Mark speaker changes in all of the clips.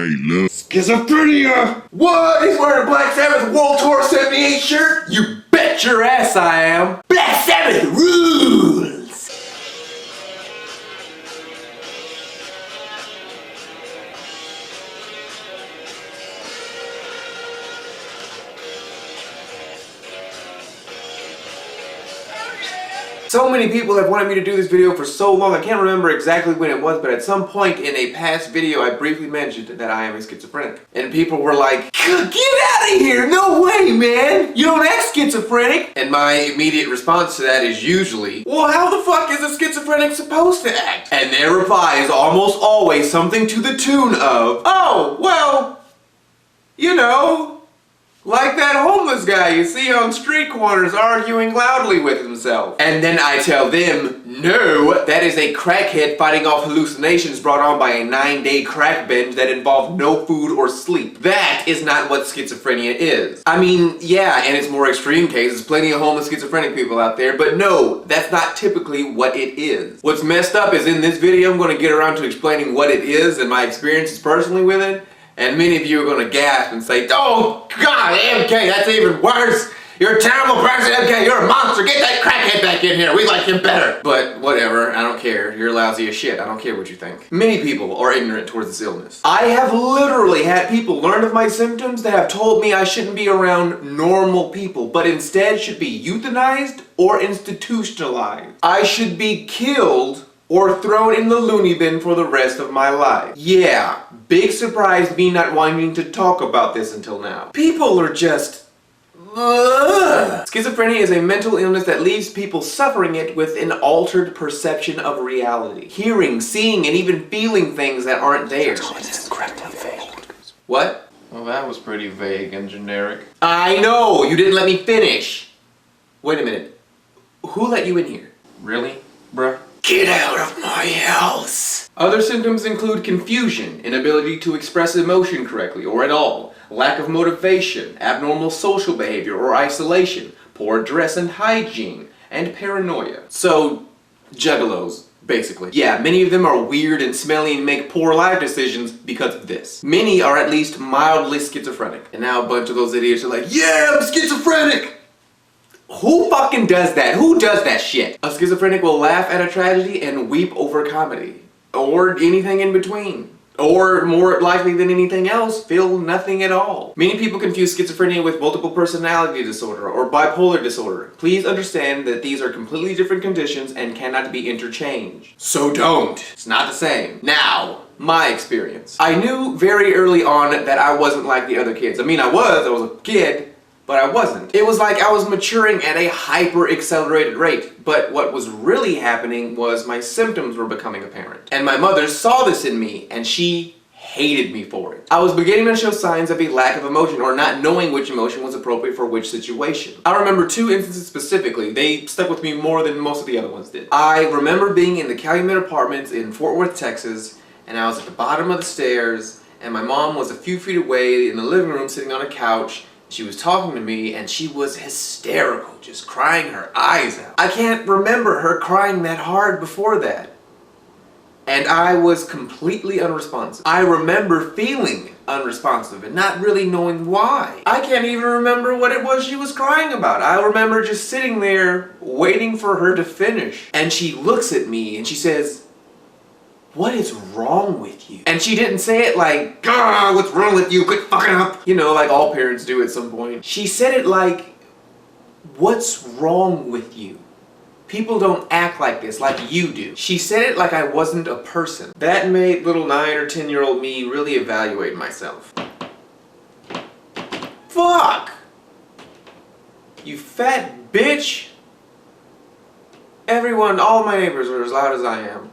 Speaker 1: Loves Schizophrenia!
Speaker 2: What? He's wearing a Black Sabbath World Tour 78 shirt? You bet your ass I am! Black Sabbath rules! So many people have wanted me to do this video for so long, I can't remember exactly when it was, but at some point in a past video I briefly mentioned that I am a schizophrenic. And people were like, get out of here! No way, man! You don't act schizophrenic! And my immediate response to that is usually, well, how the fuck is a schizophrenic supposed to act? And their reply is almost always something to the tune of, oh, well, you know, like that homeless guy you see on street corners arguing loudly with himself. And then I tell them, no, that is a crackhead fighting off hallucinations brought on by a 9-day crack binge that involved no food or sleep. That is not what schizophrenia is. I mean, yeah, in its more extreme cases, plenty of homeless schizophrenic people out there, but no, that's not typically what it is. What's messed up is in this video I'm going to get around to explaining what it is and my experiences personally with it. And many of you are going to gasp and say, oh, God, MK, that's even worse. You're a terrible person, MK. You're a monster. Get that crackhead back in here. We like him better. But whatever. I don't care. You're lousy as shit. I don't care what you think. Many people are ignorant towards this illness. I have literally had people learn of my symptoms that have told me I shouldn't be around normal people, but instead should be euthanized or institutionalized. I should be killed or thrown in the loony bin for the rest of my life. Yeah, big surprise me not wanting to talk about this until now. People are just... ugh. Schizophrenia is a mental illness that leaves people suffering it with an altered perception of reality. Hearing, seeing, and even feeling things that aren't there. It's incredibly vague. What? Well, that was pretty vague and generic. I know! You didn't let me finish! Wait a minute. Who let you in here? Really, bruh? Get out of my house! Other symptoms include confusion, inability to express emotion correctly or at all, lack of motivation, abnormal social behavior or isolation, poor dress and hygiene, and paranoia. So, juggalos, basically. Yeah, many of them are weird and smelly and make poor life decisions because of this. Many are at least mildly schizophrenic. And now a bunch of those idiots are like, yeah, I'm schizophrenic! Who fucking does that? Who does that shit? A schizophrenic will laugh at a tragedy and weep over comedy. Or anything in between. Or, more likely than anything else, feel nothing at all. Many people confuse schizophrenia with multiple personality disorder or bipolar disorder. Please understand that these are completely different conditions and cannot be interchanged. So don't. It's not the same. Now, my experience. I knew very early on that I wasn't like the other kids. I mean, I was a kid. But I wasn't. It was like I was maturing at a hyper-accelerated rate. But what was really happening was my symptoms were becoming apparent. And my mother saw this in me, and she hated me for it. I was beginning to show signs of a lack of emotion, or not knowing which emotion was appropriate for which situation. I remember 2 instances specifically. They stuck with me more than most of the other ones did. I remember being in the Calumet Apartments in Fort Worth, Texas, and I was at the bottom of the stairs, and my mom was a few feet away in the living room sitting on a couch. She was talking to me and she was hysterical, just crying her eyes out. I can't remember her crying that hard before that. And I was completely unresponsive. I remember feeling unresponsive and not really knowing why. I can't even remember what it was she was crying about. I remember just sitting there waiting for her to finish. And she looks at me and she says, what is wrong with you? And she didn't say it like, God, what's wrong with you? Quit fucking up. You know, like all parents do at some point. She said it like, what's wrong with you? People don't act like this, like you do. She said it like I wasn't a person. That made little 9 or 10-year-old me really evaluate myself. Fuck! You fat bitch! Everyone, all my neighbors were as loud as I am.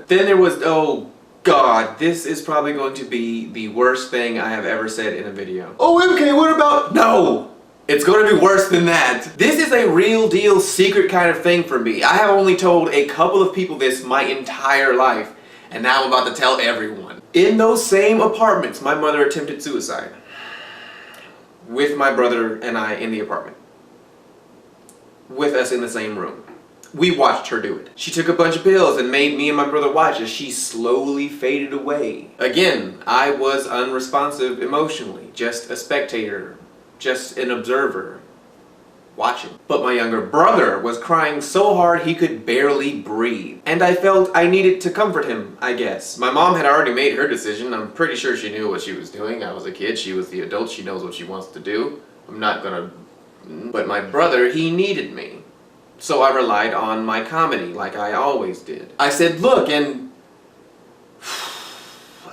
Speaker 2: Then there was, oh God, this is probably going to be the worst thing I have ever said in a video. Oh, MK, what about? No! It's going to be worse than that. This is a real deal secret kind of thing for me. I have only told a couple of people this my entire life, and now I'm about to tell everyone. In those same apartments, my mother attempted suicide. With my brother and I in the apartment. With us in the same room. We watched her do it. She took a bunch of pills and made me and my brother watch as she slowly faded away. Again, I was unresponsive emotionally, just a spectator, just an observer, watching. But my younger brother was crying so hard he could barely breathe. And I felt I needed to comfort him, I guess. My mom had already made her decision. I'm pretty sure she knew what she was doing. I was a kid, she was the adult, she knows what she wants to do. I'm not gonna... But my brother, he needed me. So I relied on my comedy, like I always did. I said, look, and...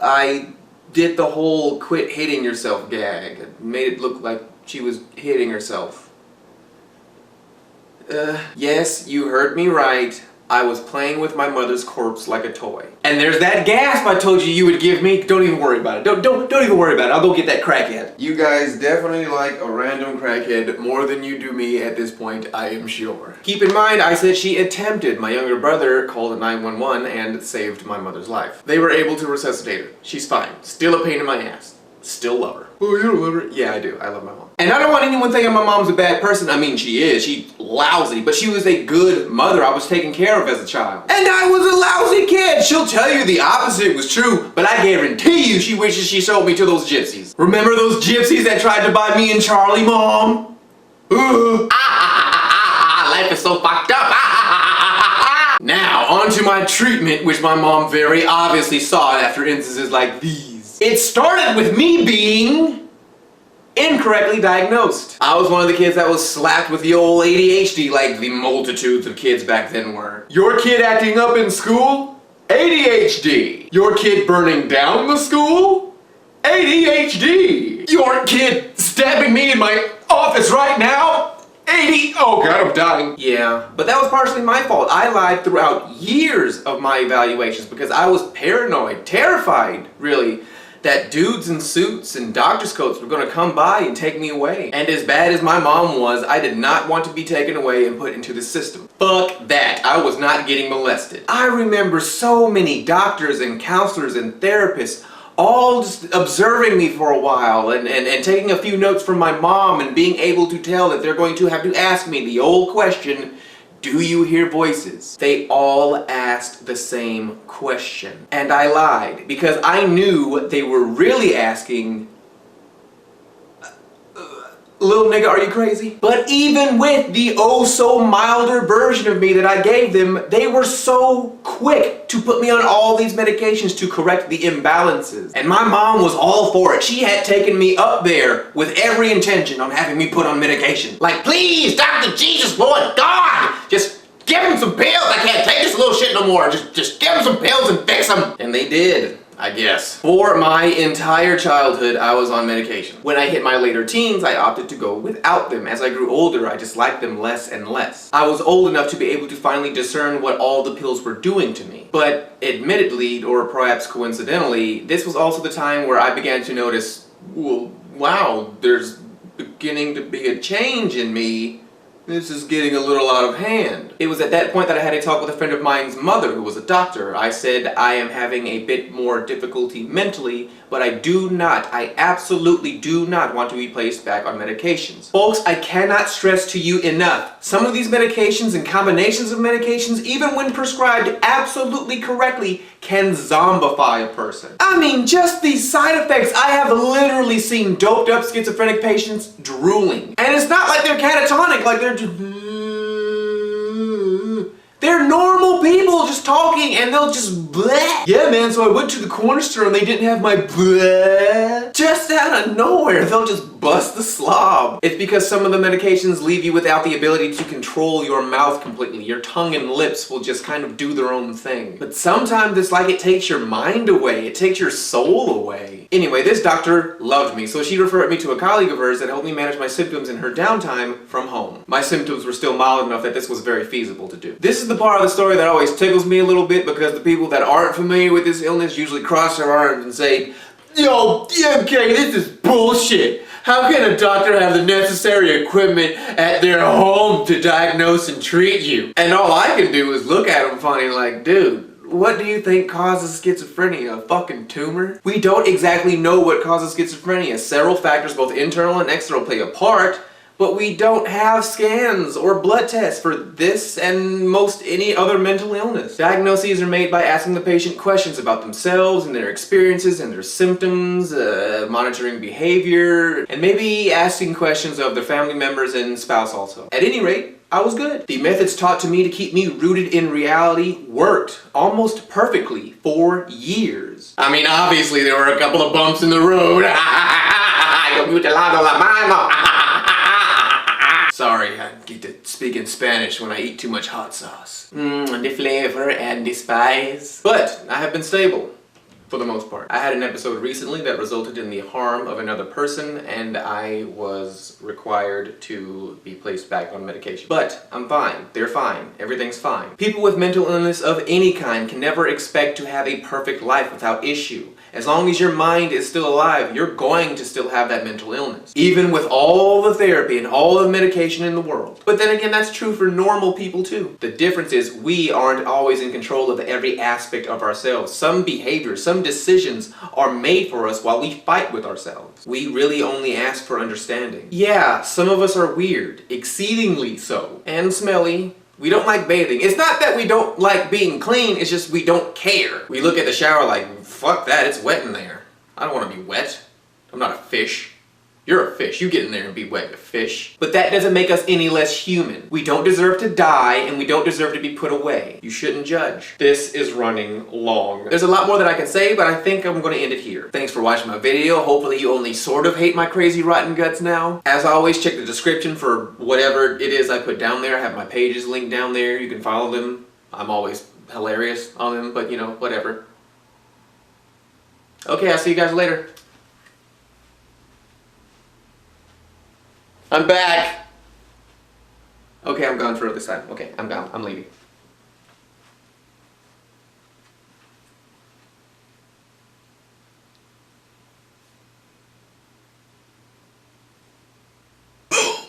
Speaker 2: I did the whole quit hitting yourself gag. It made it look like she was hitting herself. Yes, you heard me right. I was playing with my mother's corpse like a toy. And there's that gasp I told you would give me. Don't even worry about it. Don't even worry about it. I'll go get that crackhead. You guys definitely like a random crackhead more than you do me at this point, I am sure. Keep in mind, I said she attempted. My younger brother called 911 and saved my mother's life. They were able to resuscitate her. She's fine. Still a pain in my ass. Still love her. Oh, you don't love her? Yeah, I do. I love my mom. And I don't want anyone thinking my mom's a bad person. I mean, she is. She's lousy. But she was a good mother I was taken care of as a child. And I was a lousy kid. She'll tell you the opposite was true. But I guarantee you she wishes she sold me to those gypsies. Remember those gypsies that tried to buy me and Charlie, Mom? Life is so fucked up. Now, on to my treatment, which my mom very obviously sought after instances like these. It started with me being incorrectly diagnosed. I was one of the kids that was slapped with the old ADHD like the multitudes of kids back then were. Your kid acting up in school? ADHD. Your kid burning down the school? ADHD. Your kid stabbing me in my office right now? Oh god, I'm dying. Yeah, but that was partially my fault. I lied throughout years of my evaluations because I was paranoid, terrified, really, that dudes in suits and doctor's coats were gonna come by and take me away. And as bad as my mom was, I did not want to be taken away and put into the system. Fuck that. I was not getting molested. I remember so many doctors and counselors and therapists all just observing me for a while and taking a few notes from my mom and being able to tell that they're going to have to ask me the old question, do you hear voices? They all asked the same question. And I lied because I knew they were really asking, little nigga, are you crazy? But even with the oh so milder version of me that I gave them, they were so quick to put me on all these medications to correct the imbalances. And my mom was all for it. She had taken me up there with every intention on having me put on medication. Like, please, Dr. Jesus, Lord God, just give him some pills. I can't take this little shit no more. Just give him some pills and fix him. And they did. I guess. For my entire childhood, I was on medication. When I hit my later teens, I opted to go without them. As I grew older, I just liked them less and less. I was old enough to be able to finally discern what all the pills were doing to me. But admittedly, or perhaps coincidentally, this was also the time where I began to notice, well, wow, there's beginning to be a change in me. This is getting a little out of hand. It was at that point that I had a talk with a friend of mine's mother who was a doctor. I said, I am having a bit more difficulty mentally, but I absolutely do not want to be placed back on medications. Folks, I cannot stress to you enough. Some of these medications and combinations of medications, even when prescribed absolutely correctly, can zombify a person. I mean, just these side effects. I have literally seen doped up schizophrenic patients drooling. And it's not like they're catatonic, like they're just... They're normal people just talking and they'll just bleh. Yeah, man, so I went to the corner store and they didn't have my bleh. Just out of nowhere, they'll just bust the slob. It's because some of the medications leave you without the ability to control your mouth completely. Your tongue and lips will just kind of do their own thing. But sometimes it's like it takes your mind away. It takes your soul away. Anyway, this doctor loved me, so she referred me to a colleague of hers that helped me manage my symptoms in her downtime from home. My symptoms were still mild enough that this was very feasible to do. This is the part of the story that always tickles me a little bit because the people that aren't familiar with this illness usually cross their arms and say, yo, DMK, this is bullshit. How can a doctor have the necessary equipment at their home to diagnose and treat you? And all I can do is look at them funny like, dude, what do you think causes schizophrenia? A fucking tumor? We don't exactly know what causes schizophrenia. Several factors, both internal and external, play a part. But we don't have scans or blood tests for this and most any other mental illness. Diagnoses are made by asking the patient questions about themselves and their experiences and their symptoms, monitoring behavior, and maybe asking questions of their family members and spouse also. At any rate, I was good. The methods taught to me to keep me rooted in reality worked almost perfectly for years. I mean, obviously there were a couple of bumps in the road. Sorry, I get to speak in Spanish when I eat too much hot sauce. The flavor and the spice. But I have been stable. For the most part. I had an episode recently that resulted in the harm of another person, and I was required to be placed back on medication. But I'm fine. They're fine. Everything's fine. People with mental illness of any kind can never expect to have a perfect life without issue. As long as your mind is still alive, you're going to still have that mental illness. Even with all the therapy and all the medication in the world. But then again, that's true for normal people too. The difference is we aren't always in control of every aspect of ourselves. Some behaviors, some decisions are made for us while we fight with ourselves. We really only ask for understanding. Yeah, some of us are weird, exceedingly so, and smelly. We don't like bathing. It's not that we don't like being clean, it's just we don't care. We look at the shower like, fuck that, it's wet in there. I don't want to be wet. I'm not a fish. You're a fish. You get in there and be wet, you fish. But that doesn't make us any less human. We don't deserve to die, and we don't deserve to be put away. You shouldn't judge. This is running long. There's a lot more that I can say, but I think I'm going to end it here. Thanks for watching my video. Hopefully you only sort of hate my crazy rotten guts now. As always, check the description for whatever it is I put down there. I have my pages linked down there. You can follow them. I'm always hilarious on them, but you know, whatever. Okay, I'll see you guys later. I'm back! Okay, I'm gone for this time. Okay, I'm gone. I'm leaving.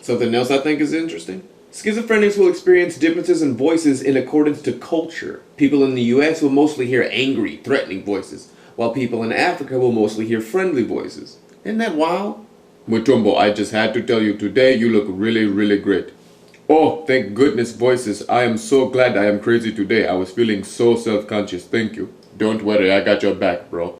Speaker 3: Something else I think is interesting. Schizophrenics will experience differences in voices in accordance to culture. People in the US will mostly hear angry, threatening voices, while people in Africa will mostly hear friendly voices. Isn't that wild? Mutombo, I just had to tell you today you look really, really great. Oh, thank goodness voices. I am so glad I am crazy today. I was feeling so self-conscious. Thank you. Don't worry, I got your back, bro.